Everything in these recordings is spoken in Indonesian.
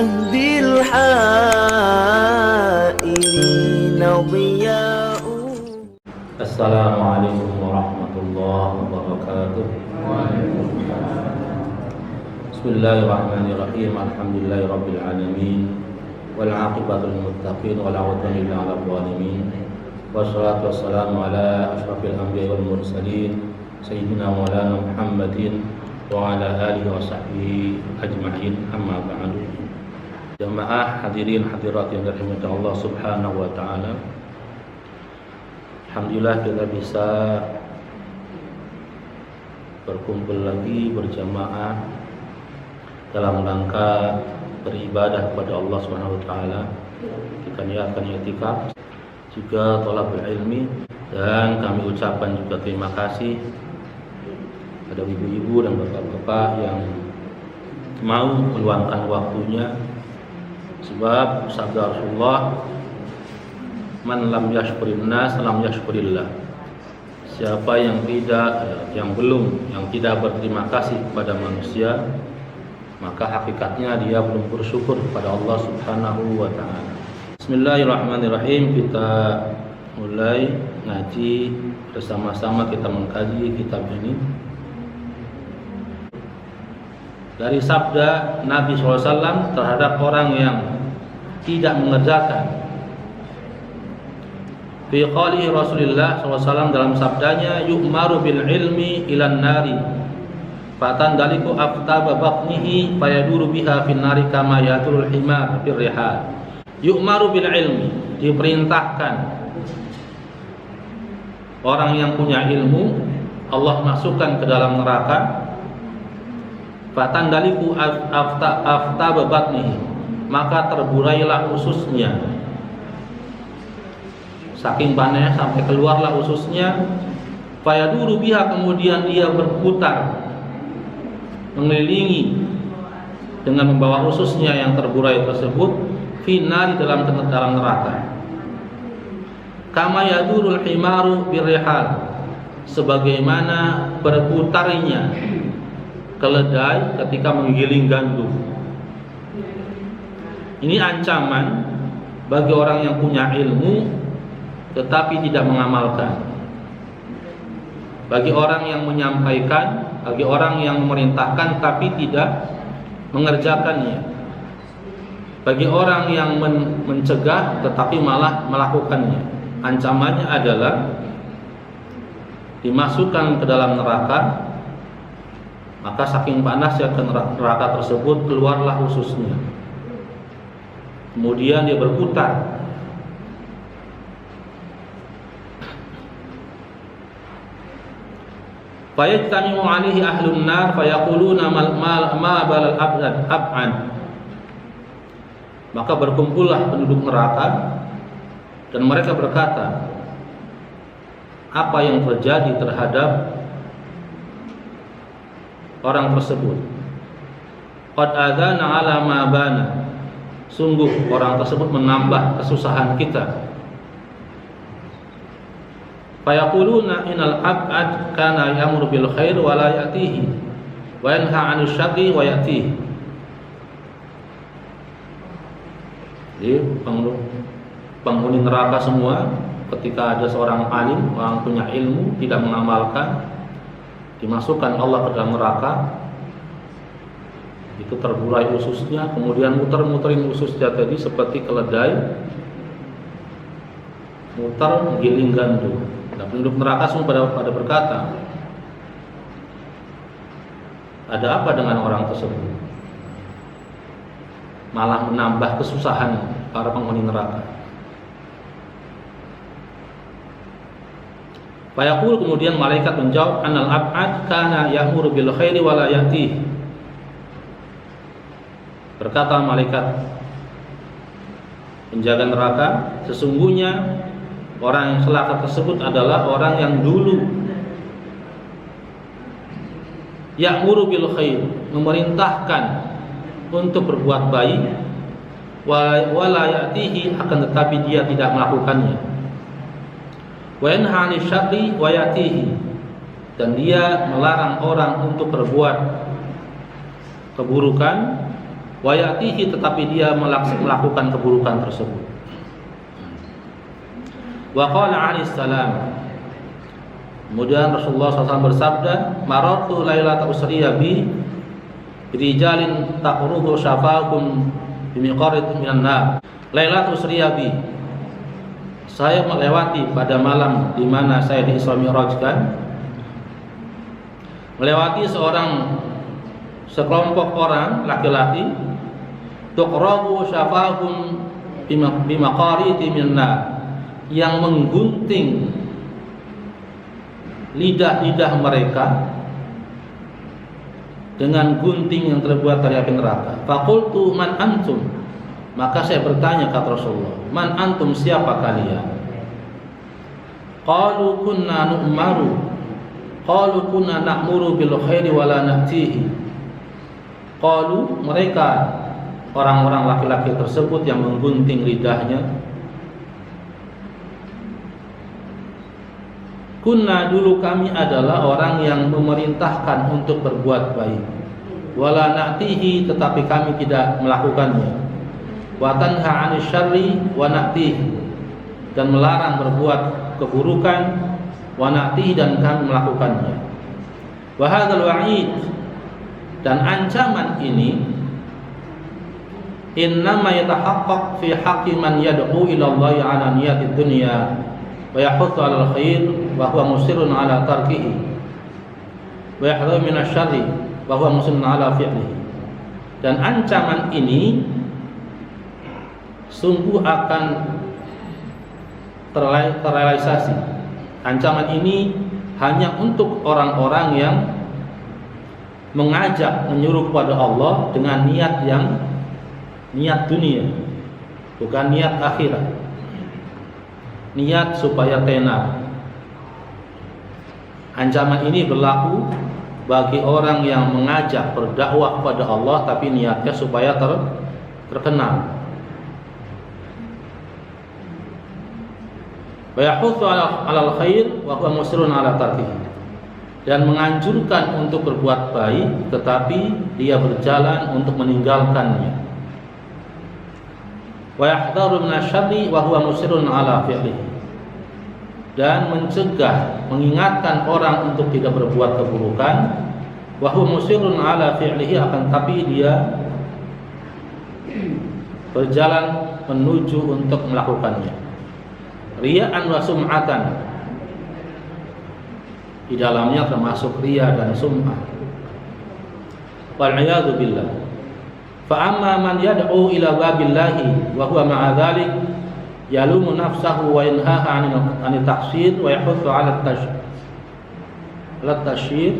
مهدي الحائرين ضياء. السلام عليكم ورحمة الله وبركاته. بسم الله الرحمن الرحيم. الحمد لله رب العالمين والعاقبة للمتقين ولا عدوان إلا على الظالمين. والصلاة والسلام على أشرف الأنبياء والمرسلين سيدنا مولانا محمد وعلى آله وصحبه أجمعين. أما بعد. Jamaah hadirin hadirat yang dirahmati Allah Subhanahu wa taala. Alhamdulillah kita bisa berkumpul lagi berjamaah dalam rangka beribadah kepada Allah Subhanahu wa taala. Kita niatkan i'tikaf, juga thalabul ilmi, dan kami ucapkan juga terima kasih pada ibu-ibu dan bapak-bapak yang mau meluangkan waktunya, sebab sabda Rasulullah, man lam yashkurin nas lam yashkurillah. Siapa yang tidak berterima kasih kepada manusia, maka hakikatnya dia belum bersyukur kepada Allah Subhanahu wa taala. Bismillahirrahmanirrahim. Kita mulai ngaji bersama-sama, kita mengkaji kitab ini. Dari sabda Nabi SAW terhadap orang yang tidak mengerjakan. Fi qalihi Rasulullah SAW dalam sabdanya, yu'maru bil ilmi ilan nari fatandaliku aftaba batnihi fayaduru biha fin nari kama yaturul himar fir rihal. Yu'maru bil ilmi, diperintahkan orang yang punya ilmu Allah masukkan ke dalam neraka. Fatandaliku aftaba batnihi, maka terburailah ususnya, saking panasnya sampai keluarlah ususnya. Fayaduru biha, kemudian dia berputar mengelilingi dengan membawa ususnya yang terburai tersebut finari dalam neraka. Kama yadurul himaru birrihal, sebagaimana berputarnya keledai ketika menggiling gandum. Ini ancaman bagi orang yang punya ilmu tetapi tidak mengamalkan, bagi orang yang menyampaikan, bagi orang yang memerintahkan tapi tidak mengerjakannya, bagi orang yang mencegah tetapi malah melakukannya. Ancamannya adalah dimasukkan ke dalam neraka, maka saking panasnya ke neraka tersebut keluarlah ususnya. Kemudian dia berputar. Fayajtami'u 'alaihi ahlun nar fayaquluna ma balal ab'an. Maka berkumpullah penduduk neraka dan mereka berkata, apa yang terjadi terhadap orang tersebut? Qad adzana 'ala ma bana, sungguh orang tersebut menambah kesusahan kita. Fayaquluna innal ab'ad kana ya'muru bil khair wa la ya'tihi wa yanha 'anil syarri wa ya'tihi. Jadi penghuni neraka semua ketika ada seorang alim, orang punya ilmu tidak mengamalkan, dimasukkan Allah ke dalam neraka, itu terburai ususnya, kemudian muter-muterin ususnya tadi seperti keledai muter giling gandum. Dan penduduk neraka semua pada berkata, ada apa dengan orang tersebut? Malah menambah kesusahan para penghuni neraka. Fayaqul, kemudian malaikat menjawab, annal ab'ad kana ya'muru bil khairi wa la ya'tihi. Berkata malaikat penjaga neraka, sesungguhnya orang yang celaka tersebut adalah orang yang dulu ya'muru bil khair, memerintahkan untuk berbuat baik, wa la ya'tihi, akan tetapi dia tidak melakukannya. Wa yanha 'anil syarri wa ya'tihi, dan dia melarang orang untuk berbuat keburukan wa ya'tihi, tetapi dia melakukan keburukan tersebut. Wa qala alaihi salam, kemudian Rasulullah SAW bersabda, marartu lailata usriya bi rijalin taqrudu syafaqun bimiqarit minan nar. Lailatul usriya bi, saya melewati pada malam di mana saya di Isra Mi'rajkan, melewati sekelompok orang laki-laki, tuqrabu syafaqun bimaqariti minan nar, yang menggunting lidah-lidah mereka dengan gunting yang terbuat dari api neraka. Faqultu man antum, maka saya bertanya kata Rasulullah, man antum, siapa kalian? Qalu kunna nu'maru, qalu kunna na'muru bil khairi wa la na'tihi. Qalu, mereka orang-orang laki-laki tersebut yang menggunting lidahnya, kunna, dulu kami adalah orang yang memerintahkan untuk berbuat baik, wala na'tihi, tetapi kami tidak melakukannya, wa tanha 'anil syarri wa na'tihi, dan melarang berbuat keburukan, wa na'tihi, dan kami melakukannya. Wa hadzal wa'id, dan ancaman ini, innama yatahaqqaq fi haqqi man yad'u ila Allah 'ala niyatid dunya wa yahutsu 'alal khair wa huwa musirrun 'ala tarkihi wa yahdharu minasy syarri wa huwa musirrun 'ala fi'lihi. Dan ancaman ini sungguh akan terrealisasi. Ancaman ini hanya untuk orang-orang yang mengajak, menyuruh kepada Allah dengan niat dunia, bukan niat akhirat, niat supaya tenar. Ancaman ini berlaku bagi orang yang mengajak berdakwah kepada Allah tapi niatnya supaya terkenal. Wa yahutsu 'alal khair wa huwa musirrun 'ala tarkihi, dan menganjurkan untuk berbuat baik tetapi dia berjalan untuk meninggalkannya. Wa yahdharu minasy syarri wa huwa musirrun 'ala fi'lihi, dan mencegah, mengingatkan orang untuk tidak berbuat keburukan, wa huwa musirrun 'ala fi'lihi, akan tapi dia berjalan menuju untuk melakukannya. Riya'an wa sum'atan, di dalamnya termasuk riya dan sum'ah. Wal 'iyadzu billah. Fa amma man yad'u ila babillahi wa huwa ma'a dzalik yalumu nafsahu wa yanhaha 'anil tahsin wa yahutsu 'ala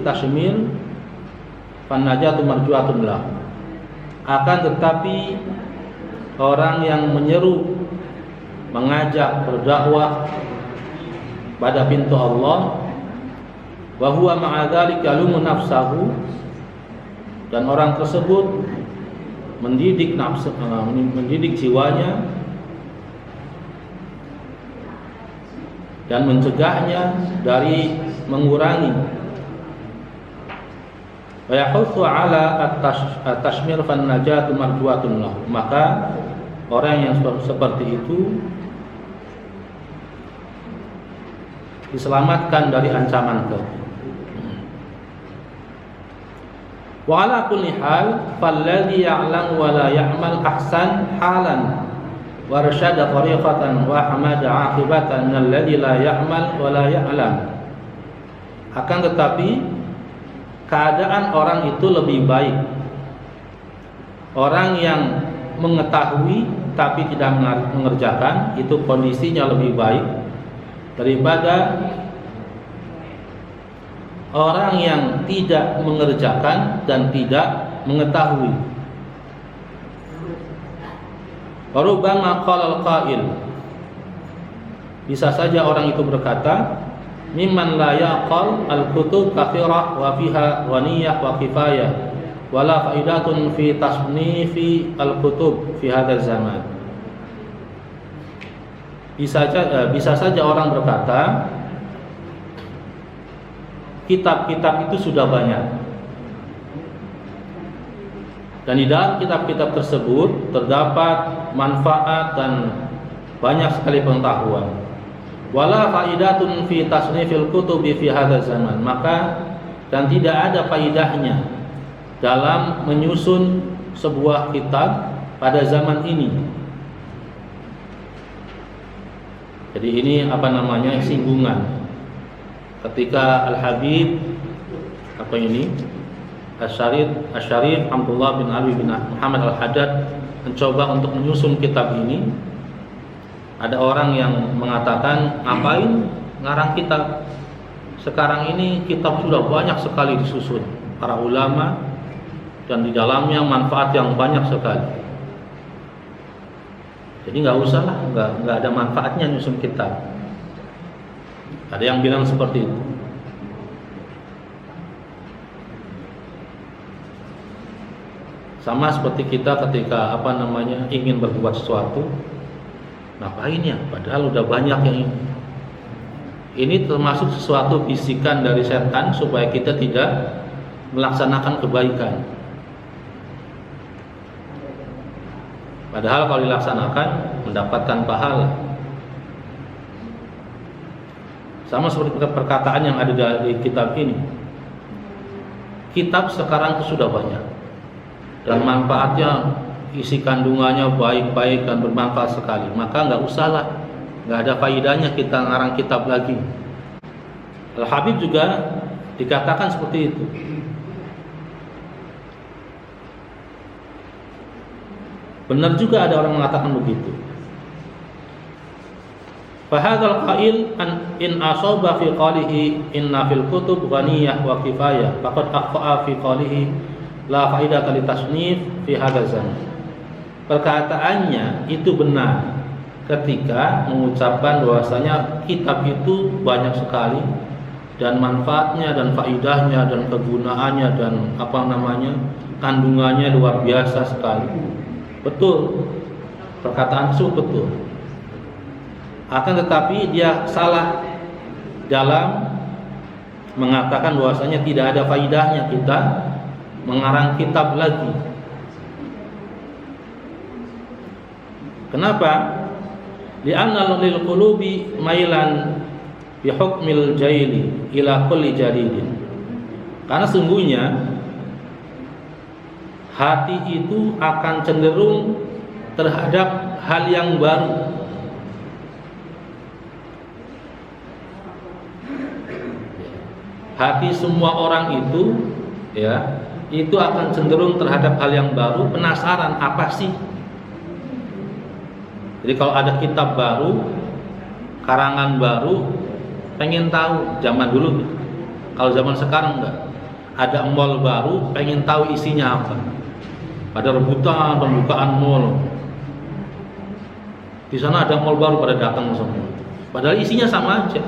tashmir fan najatu marjuatun lahu. Akan tetapi orang yang menyeru, mengajak berdakwah pada pintu Allah, wa huwa ma'a dzalika yalumu nafsahu, dan orang tersebut mendidik nafsu, mendidik jiwanya dan mencegahnya dari mengurangi, wa yahutsu 'ala at-tashmir fan najatu marjuatun lahu, maka orang yang seperti itu diselamatkan dari ancaman itu. Wa ala kulli hal falladhi ya'lam wa la ya'mal ahsan halan wa rasyada tariqatan wa hamada 'aqibatan alladhi la ya'mal wa la ya'lam. Akan tetapi keadaan orang itu lebih baik, orang yang mengetahui tapi tidak mengerjakan, itu kondisinya lebih baik daripada orang yang tidak mengerjakan dan tidak mengetahui. Warubama qala al-qail, bisa saja orang itu berkata, mimman la yaqal al-kutub kathirah wa fiha ghaniyah wa kifayah wala faidatun fi tasnifi al-kutub fi hadzal zaman. Bisa saja orang berkata, kitab-kitab itu sudah banyak, Dan di dalam kitab-kitab tersebut terdapat manfaat dan banyak sekali pengetahuan. Wala faidatun fi tasnifil kutubi fi hadzal zaman. Maka dan tidak ada faidahnya dalam menyusun sebuah kitab pada zaman ini. Jadi ini singgungan. Ketika Al-Habib Asy-Syarif Abdullah bin Ali bin Muhammad Al-Haddad mencoba untuk menyusun kitab ini, ada orang yang mengatakan, ngapain ngarang kitab? Sekarang ini kitab sudah banyak sekali disusun para ulama dan di dalamnya manfaat yang banyak sekali. Jadi nggak usah lah, nggak ada manfaatnya nyusun kitab. Ada yang bilang seperti itu. Sama seperti kita ketika ingin berbuat sesuatu, ngapain ya? Padahal udah banyak yang ini. Ini termasuk sesuatu bisikan dari setan supaya kita tidak melaksanakan kebaikan. Padahal kalau dilaksanakan mendapatkan pahala. Sama seperti perkataan yang ada di kitab ini. Kitab sekarang itu sudah banyak dan manfaatnya, isi kandungannya baik-baik dan bermanfaat sekali. Maka nggak usahlah, nggak ada faidahnya kita ngarang kitab lagi. Al-Habib juga dikatakan seperti itu. Benar juga ada orang mengatakan begitu. Fahadzal qail in asaba fi qalihi inna fil kutub ghaniyah wa kifayah faqad aqfa'a fi qalihi la faidata li tasnif fi hadzal zaman. Perkataannya itu benar ketika mengucapkan bahwasanya kitab itu banyak sekali dan manfaatnya dan faidahnya dan kegunaannya dan kandungannya luar biasa sekali. Betul, perkataan itu betul. Akan tetapi dia salah dalam mengatakan bahwasanya tidak ada faidahnya kita mengarang kitab lagi. Kenapa? Li'anna lil qulubi mailan bi hukmil jaili ila kulli jadidin. Karena sungguhnya hati itu akan cenderung terhadap hal yang baru. Hati semua orang itu itu akan cenderung terhadap hal yang baru, penasaran apa sih. Jadi kalau ada kitab baru, karangan baru, pengen tahu. Zaman dulu, kalau zaman sekarang enggak. Ada mall baru, pengen tahu isinya apa. Ada rebutan pembukaan mall. Di sana ada mall baru, pada datang semua. Padahal isinya sama aja.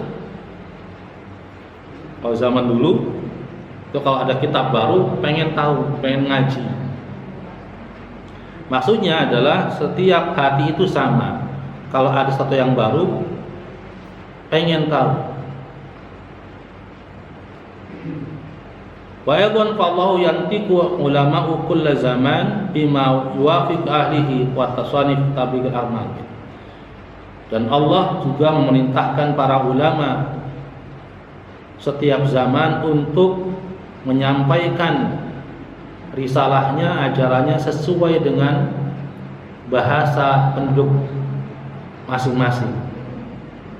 Kalau zaman dulu, itu kalau ada kitab baru, pengen tahu, pengen ngaji. Maksudnya adalah setiap hati itu sama. Kalau ada sesuatu yang baru, pengen tahu. Wa aydan fallahu yantiqu ulama'u kull zaman bima yuwafiq ahlihi wa tasanif tabiq al-arman. Dan Allah juga memerintahkan para ulama setiap zaman untuk menyampaikan risalahnya, ajarannya sesuai dengan bahasa penduduk masing-masing.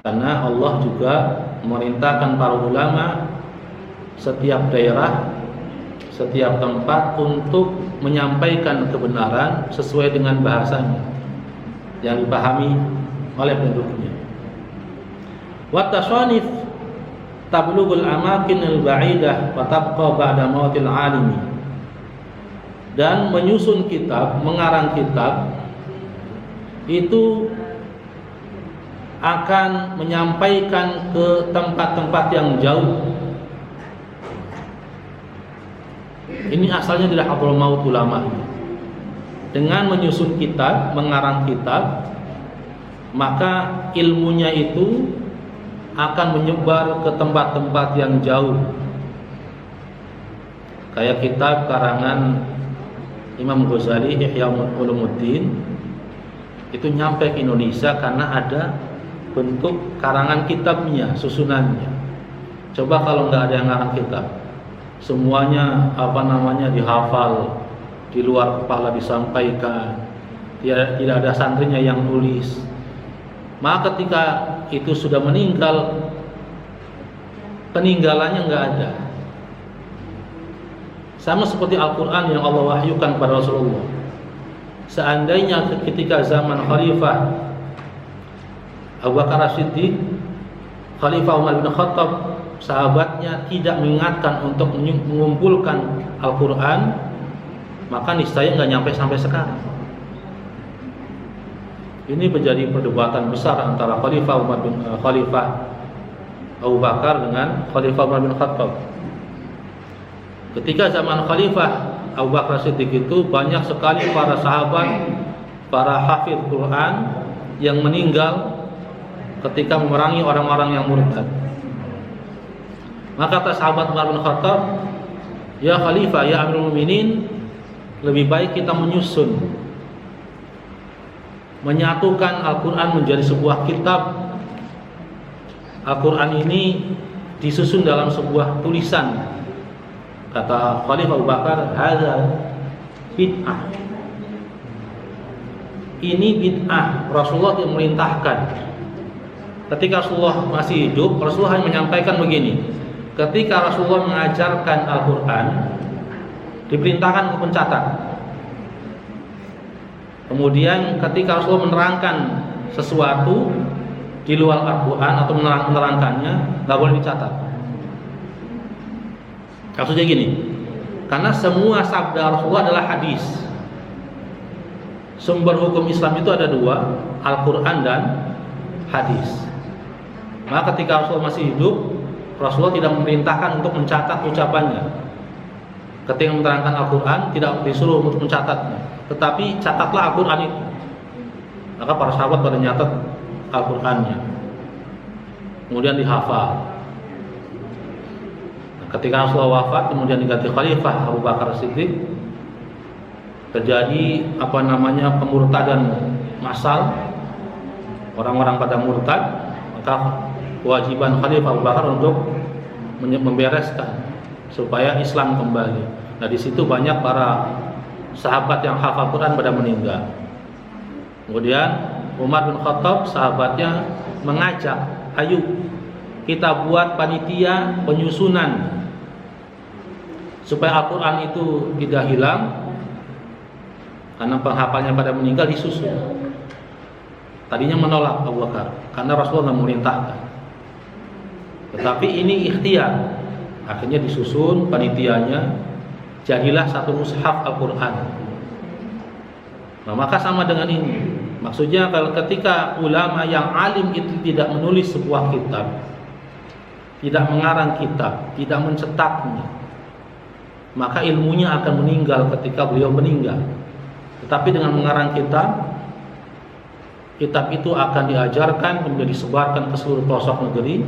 Karena Allah juga memerintahkan para ulama setiap daerah, setiap tempat untuk menyampaikan kebenaran sesuai dengan bahasanya yang dipahami oleh penduduknya. Wa tasanif tablughul amakinil ba'idah wa tabqa ba'da mautil alimi. Dan menyusun kitab, mengarang kitab itu akan menyampaikan ke tempat-tempat yang jauh. Ini asalnya dari hablum maut ulama. Dengan menyusun kitab, mengarang kitab, maka ilmunya itu akan menyebar ke tempat-tempat yang jauh. Kayak kitab karangan Imam Ghazali Ihya Ulumuddin itu nyampe ke Indonesia karena ada bentuk karangan kitabnya, susunannya. Coba kalau nggak ada yang ngarang kitab, semuanya dihafal, di luar kepala disampaikan, tidak ada santrinya yang nulis. Maka ketika itu sudah meninggal, peninggalannya nggak ada. Sama seperti Al-Quran yang Allah wahyukan kepada Rasulullah. Seandainya ketika zaman Khalifah Abu Bakar As-Siddiq, Khalifah Umar bin Khattab, sahabatnya tidak mengingatkan untuk mengumpulkan Al-Quran, maka niscaya nggak nyampe sampai sekarang. Ini menjadi perdebatan besar antara Khalifah Abu Bakar dengan Khalifah Umar bin Khattab. Ketika zaman Khalifah Abu Bakar Siddiq itu banyak sekali para sahabat, para hafidz Quran yang meninggal ketika memerangi orang-orang yang murtad. Maka kata sahabat Umar bin Khattab, "Ya Khalifah, ya Amirul Mukminin, lebih baik kita menyatukan Al-Quran menjadi sebuah kitab. Al-Quran ini disusun dalam sebuah tulisan." Kata Khalifah Abu Bakar, "Hadza bid'ah." Ini bid'ah. Rasulullah yang memerintahkan. Ketika Rasulullah masih hidup, Rasulullah hanya menyampaikan begini. Ketika Rasulullah mengajarkan Al-Quran, diperintahkan untuk mencatat. Kemudian ketika Rasulullah menerangkan sesuatu di luar Al-Quran atau menerangkannya, nggak boleh dicatat. Maksudnya gini, karena semua sabda Rasulullah adalah hadis. Sumber hukum Islam itu ada dua, Al-Quran dan hadis. Maka ketika Rasulullah masih hidup, Rasulullah tidak memerintahkan untuk mencatat ucapannya. Ketika menerangkan Al-Quran, tidak disuruh untuk mencatatnya, tetapi catatlah Al-Quran itu. Maka para sahabat pada nyatat Al-Qurannya, kemudian dihafal. Ketika Rasulullah wafat, kemudian diganti Khalifah Abu Bakar Siddiq, terjadi pemurtadan massal, orang-orang pada murtad. Maka kewajiban Khalifah Abu Bakar untuk membereskan supaya Islam kembali. Nah, di situ banyak para sahabat yang hafal Quran pada meninggal. Kemudian Umar bin Khattab, sahabatnya, mengajak, "Ayo kita buat panitia penyusunan supaya Al-Quran itu tidak hilang, karena penghafalnya pada meninggal disusun." Tadinya menolak Abu Bakar karena Rasulullah memerintahkan, tetapi ini ikhtiar. Akhirnya disusun panitianya, jadilah satu mushaf Al-Quran. Nah, maka sama dengan ini. Maksudnya kalau ketika ulama yang alim itu tidak menulis sebuah kitab, tidak mengarang kitab, tidak mencetaknya, maka ilmunya akan meninggal ketika beliau meninggal. Tetapi dengan mengarang kitab, kitab itu akan diajarkan, kemudian disebarkan ke seluruh pelosok negeri.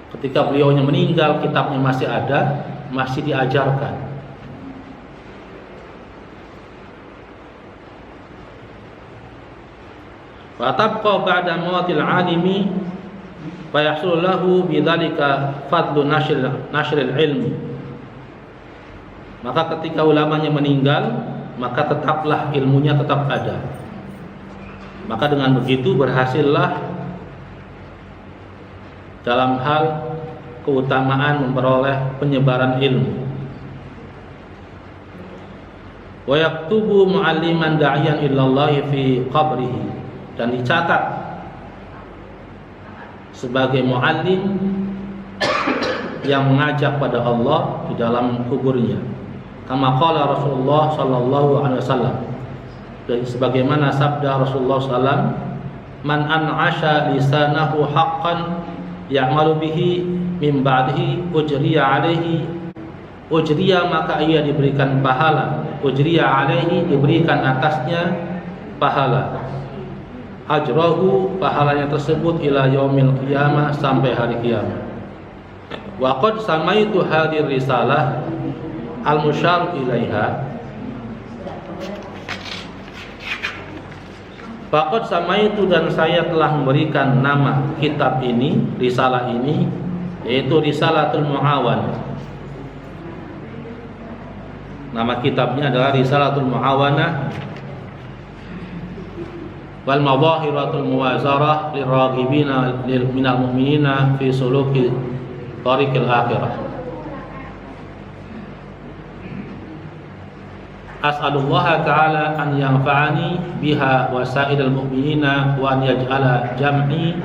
Ketika beliaunya meninggal, kitabnya masih ada, masih diajarkan. Wa tabqa ba'da mawatil alimi fa yahsul lahu bidzalika fadlu nashril ilmi. Maka ketika ulamanya meninggal, maka tetaplah ilmunya tetap ada. Maka dengan begitu berhasillah dalam hal keutamaan memperoleh penyebaran ilmu. Wa yaktubu mu'alliman da'iyan illallahi fi qabrihi, dan dicatat sebagai muallim yang mengajak pada Allah di dalam kuburnya. Kama qala Rasulullah sallallahu alaihi wasallam, dan sebagaimana sabda Rasulullah sallam, "Man an'asha lisanahu haqqan ya'malu bihi min ba'dihi ujriya alaihi." Ujriya, maka ia diberikan pahala. Ujriya alaihi, diberikan atasnya pahala. Ajrahu, pahalanya tersebut, ila yaumil qiyamah, sampai hari kiamat. Wa qad samaitu hadhihi risalah al-musyar ilaiha, Faqad samaitu, dan saya telah memberikan nama kitab ini, risalah ini, yaitu Risalatul Muawanah. Nama kitabnya adalah Risalatul Muawanah wal Madahiratul Muwazarah liraghibina minal mu'minina fi suluki tariqil akhirah. As'alullaha ta'ala an yanfa'ani biha wa sa'ilal mu'minina wa an yaj'ala jam'i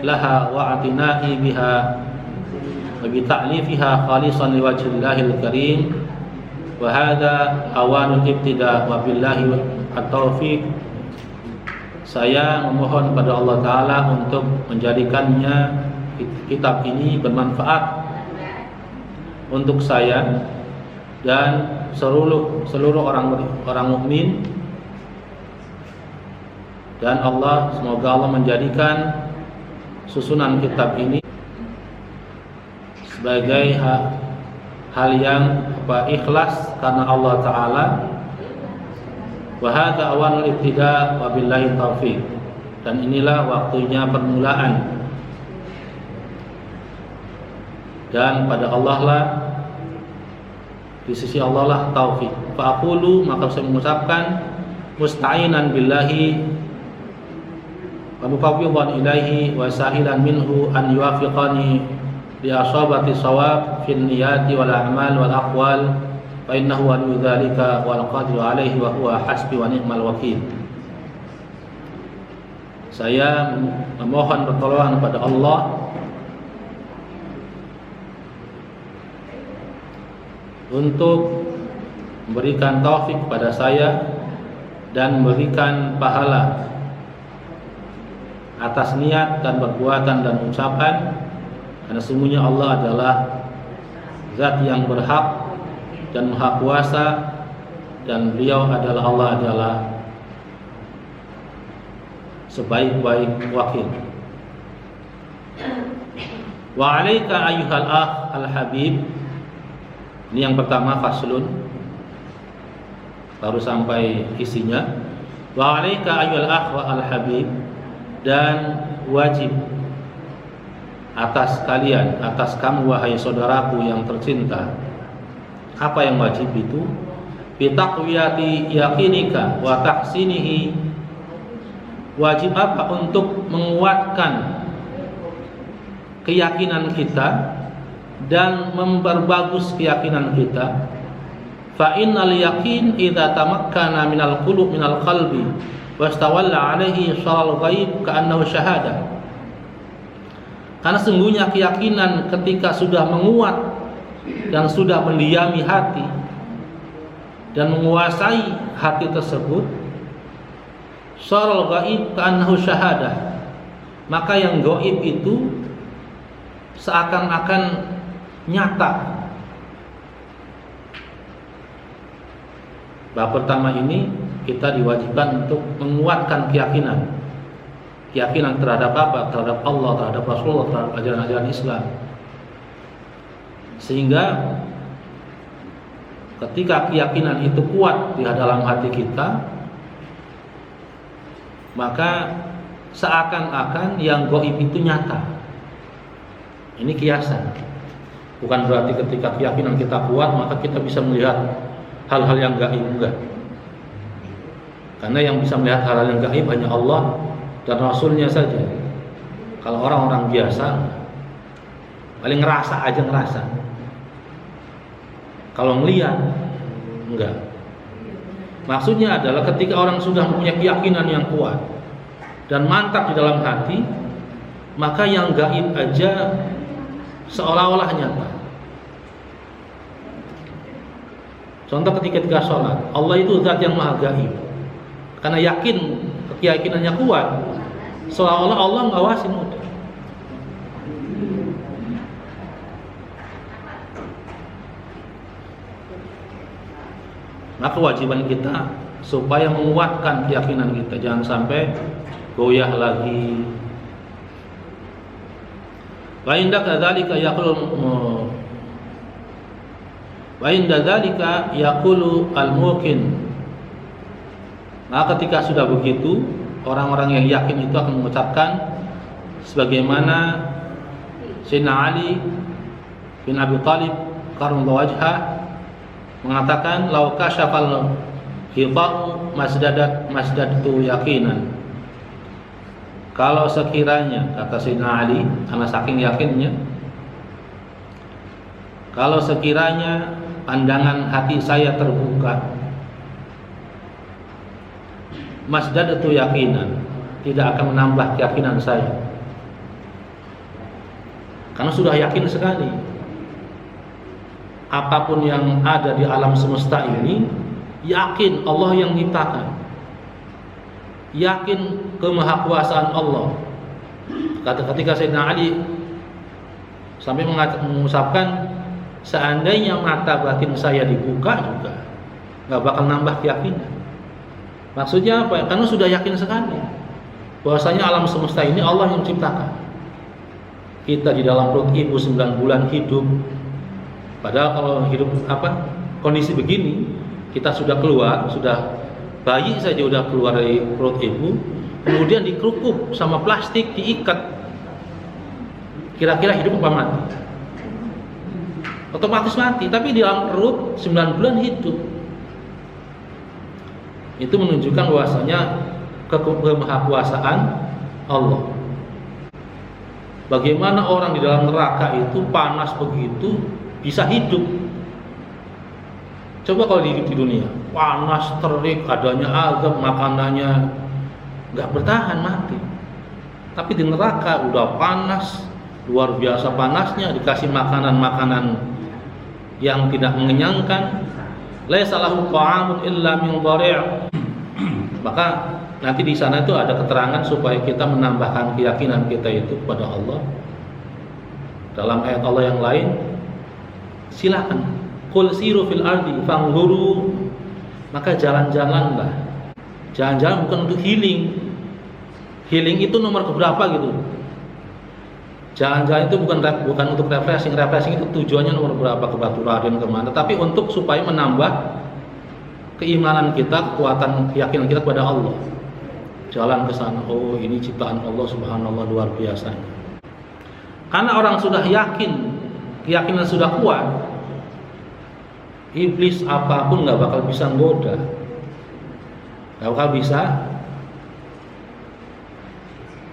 laha wa atina'i biha wa bita'lifiha khalisan liwajhillahil karim. Wa hadha awanul ibtida' wa billahi at-taufiq. Saya memohon pada Allah Ta'ala untuk menjadikannya kitab ini bermanfaat untuk saya dan seluruh orang mukmin, dan semoga Allah menjadikan susunan kitab ini sebagai hal yang ikhlas karena Allah Ta'ala. Wa hadza awanul ibtida' wa billahi taufiq, dan inilah waktunya permulaan, dan pada Allah lah, di sisi Allah lah taufik. Fa aqulu, maka saya mengucapkan musta'inan billahi wa mufawwidhan ilaihi wa sa'ilan minhu an yuwaffiqani li ashabati shawab fil niyati wal a'mal wal aqwal, fa innahu waliyyu dzalika wal qadiru alaihi wa huwa hasbi wa ni'mal wakil. Saya memohon pertolongan kepada Allah untuk memberikan taufik kepada saya dan memberikan pahala atas niat dan perbuatan dan ucapan, karena sesungguhnya Allah adalah zat yang berhak dan maha kuasa, dan beliau adalah Allah adalah sebaik-baik wakil. Wa alaika ayyuhal akh al-habib. Ini yang pertama, faslun, baru sampai isinya. Wa alaika ayyuhal akh al-habib, dan wajib atas kalian, atas kamu wahai saudaraku yang tercinta. Apa yang wajib itu? Bi taqwiyati yaqinika wa tahsinihi. Wajib apa? Untuk menguatkan keyakinan kita dan memperbagus keyakinan kita. Fa innal yaqin idza tamakkana minal qulub minal qalbi wastawalla alaihi syaral ghaib ka'annahu syahadah. Karena sungguhnya keyakinan ketika sudah menguat dan sudah mendiami hati dan menguasai hati tersebut, syaral ghaib ka'annahu syahadah, maka yang gaib itu seakan-akan nyata. Bab pertama ini kita diwajibkan untuk menguatkan keyakinan terhadap apa? Terhadap Allah, terhadap Rasulullah, terhadap ajaran-ajaran Islam. Sehingga ketika keyakinan itu kuat di dalam hati kita, maka seakan-akan yang gaib itu nyata. Ini kiasan. Bukan berarti ketika keyakinan kita kuat maka kita bisa melihat hal-hal yang gaib, enggak. Karena yang bisa melihat hal-hal yang gaib hanya Allah dan Rasulnya saja. Kalau orang-orang biasa paling ngerasa aja ngerasa. Kalau melihat enggak. Maksudnya adalah ketika orang sudah punya keyakinan yang kuat dan mantap di dalam hati, maka yang gaib aja seolah-olah nyata. Contoh ketika sholat, Allah itu zat yang maha gaib. Karena keyakinannya kuat, seolah-olah Allah ngawasin udah. Maka kewajiban kita supaya menguatkan keyakinan kita, jangan sampai goyah lagi. Wa inda dzalika yaqulu al-muqin. Nah, ketika sudah begitu, orang-orang yang yakin itu akan mengucapkan sebagaimana Sayyidina Ali bin Abi Thalib karramallahu wajhah mengatakan, "Lau kasyafal ghita'u masdadtu yaqinan." Kalau sekiranya, kata Sayyidina Ali karena saking yakinnya, kalau sekiranya pandangan hati saya terbuka, masdadtu yaqinan, tidak akan menambah keyakinan saya. Karena sudah yakin sekali apapun yang ada di alam semesta ini, yakin Allah yang menciptakan, yakin kemahakuasaan Allah. Ketika Sayyidina Ali sampai mengucapkan, seandainya mata batin saya dibuka juga nggak bakal nambah keyakinan. Maksudnya apa? Karena sudah yakin sekali bahwasanya alam semesta ini Allah yang menciptakan. Kita di dalam perut ibu 9 bulan hidup. Padahal kalau hidup kondisi begini, kita sudah keluar, sudah bayi saja sudah keluar dari perut ibu, kemudian dikerukuk sama plastik, diikat. Kira-kira hidup apa mati? Otomatis mati, tapi di dalam perut 9 bulan hidup. Itu menunjukkan bahwasanya kemahakuasaan Allah. Bagaimana orang di dalam neraka itu panas begitu bisa hidup? Coba kalau hidup di dunia, panas, terik, adanya azab, makanannya nggak bertahan, mati. Tapi di neraka udah panas, luar biasa panasnya, dikasih makanan-makanan yang tidak mengenyangkan. Laisa lahu ta'amun illa min dhari'. Maka nanti di sana itu ada keterangan supaya kita menambahkan keyakinan kita itu kepada Allah. Dalam ayat Allah yang lain, silakan qul siru fil ardi fanzuru, maka jalan-jalanlah. Jalan-jalan bukan untuk healing. Healing itu nomor keberapa gitu. Jalan-jalan itu bukan untuk refreshing. Refreshing itu tujuannya nomor berapa, ke Batu Raden kemana, tapi untuk supaya menambah keimanan kita, kekuatan keyakinan kita kepada Allah. Jalan ke sana, oh ini ciptaan Allah, subhanallah, luar biasa. Karena orang sudah yakin, keyakinan sudah kuat, iblis apapun nggak bakal bisa menggoda, nggak bakal bisa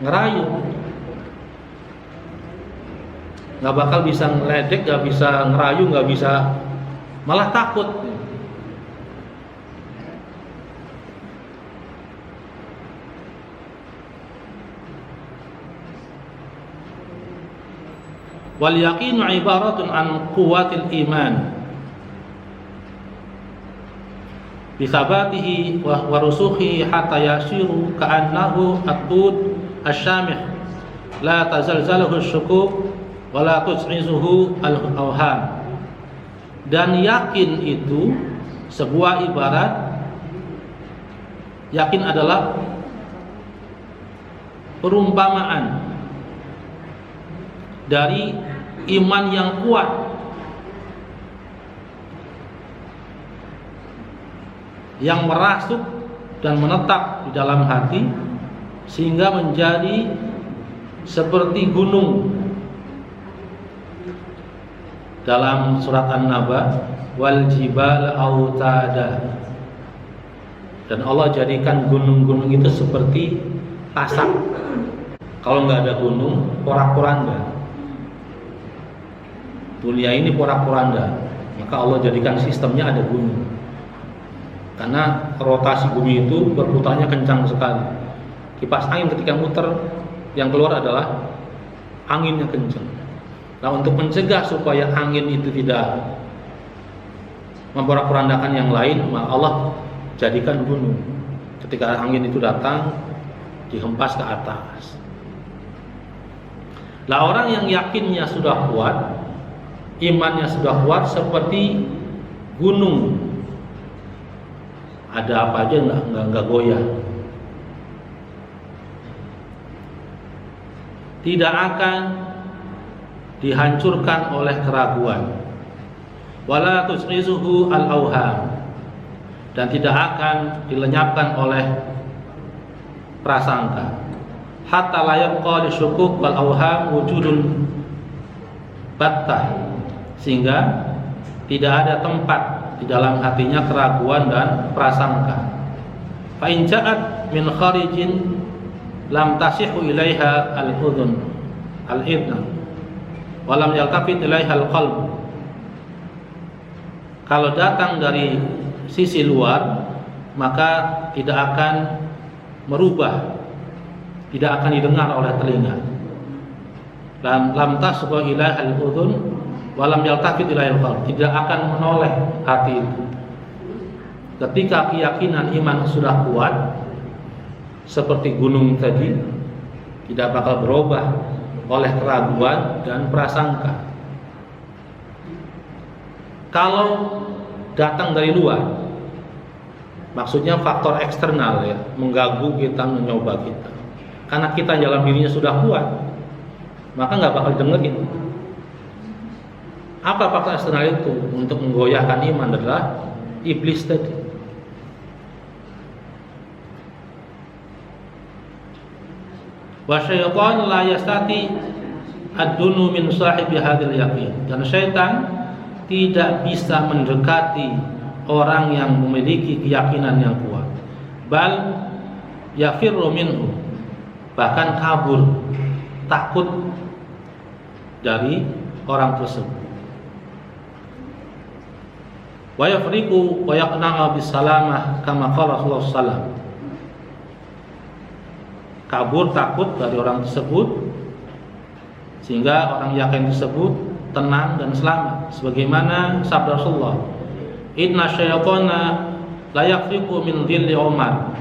ngerayu, nggak bakal bisa ngeledek, nggak bisa ngerayu, nggak bisa, malah takut. Wal yaqinu ibaratun an quwwatil iman bi sabatihi wa rusukhihi hatta yasiru ka'annahu at-tud asy-syamih la tazalzaluhu asy-syukuk wa la tus'izuhu al-awham. Dan yakin itu sebuah ibarat, yakin adalah perumpamaan dari iman yang kuat yang merasuk dan menetap di dalam hati sehingga menjadi seperti gunung. Dalam surat An-Naba, wal jibal autada, dan Allah jadikan gunung-gunung itu seperti pasak. Kalau nggak ada gunung, porak-poranda. Dunia ini porak-poranda, maka Allah jadikan sistemnya ada gunung. Karena rotasi bumi itu berputarnya kencang sekali. Kipas angin ketika muter, yang keluar adalah anginnya kencang. Nah, untuk mencegah supaya angin itu tidak memporak-porandakan yang lain, maka Allah jadikan gunung. Ketika angin itu datang, dihempas ke atas. Nah, orang yang yakinnya sudah kuat, imannya sudah kuat, seperti gunung, ada apa aja nggak goyah, tidak akan dihancurkan oleh keraguan, wala tus'izuhu al-awham, dan tidak akan dilenyapkan oleh prasangka. Hatta la yabqa lisyukuk wal awham wujudun battah, sehingga tidak ada tempat di dalam hatinya keraguan dan prasangka. Fa in ja'at min kharijin lam tasihu ilaiha al-udhun al-idna wa lam yaltafit ilaiha al-qalb. Kalau datang dari sisi luar, maka tidak akan merubah, tidak akan didengar oleh telinga. Lam tasgha ilaiha al-udhun wa lam yaltafit ilaiha al-qalb, tidak akan menoleh hati itu. Ketika keyakinan iman sudah kuat seperti gunung tadi, tidak bakal berubah oleh keraguan dan prasangka. Kalau datang dari luar, maksudnya faktor eksternal ya, mengganggu kita, mencoba kita. Karena kita dalam dirinya sudah kuat, maka nggak bakal dengerin. Apa faktor eksternal itu? Untuk menggoyahkan iman adalah iblis tadi. Wa syaitan la yastati ad-dunu min sahibi hadil yaqin. Dan syaitan tidak bisa mendekati orang yang memiliki keyakinan yang kuat. Bal yafirru minhu, bahkan kabur, takut dari orang tersebut. Wa yafriqu wa yaqna'a bis salamah kama qala Rasulullah sallallahu alaihi wasallam. Kabur, takut dari orang tersebut, sehingga orang yakin tersebut tenang dan selamat, sebagaimana sabda Rasulullah, inna syaitana la yafriqu min dhilli Umar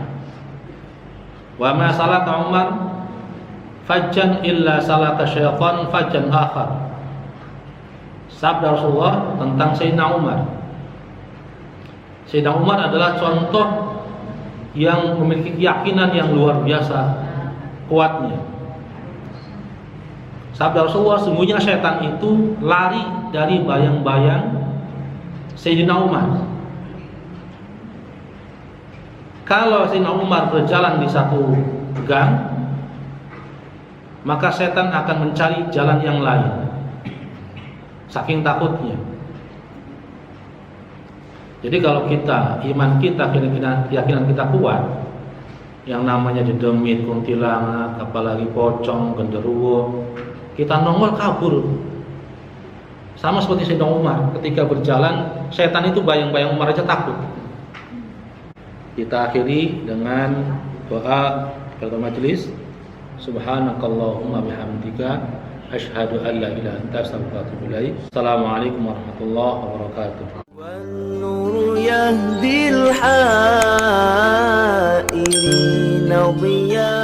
wa ma salata Umar fajjan illa salata syaitan fajjan akhar. Sabda Rasulullah tentang Sayyidina Umar. Sayyidina Umar adalah contoh yang memiliki keyakinan yang luar biasa kuatnya. Sabda Rasulullah, sungguhnya setan itu lari dari bayang-bayang Sayyidina Umar. Kalau Sayyidina Umar berjalan di satu gang, maka setan akan mencari jalan yang lain, saking takutnya. Jadi kalau kita, iman kita, keyakinan kita kuat, yang namanya dedemit, kuntilanak, apalagi pocong, genderuwo, kita nongol kabur. Sama seperti Sayyidina Umar, ketika berjalan, setan itu bayang-bayang Umar aja takut. Kita akhiri dengan doa pada majelis. Subhanakallahumma bihamdika asyhadu an la ilaha illa anta astaghfiruka wa atubu ilaik. Assalamualaikum warahmatullahi wabarakatuh. والنور يهدي الحائرين ضياء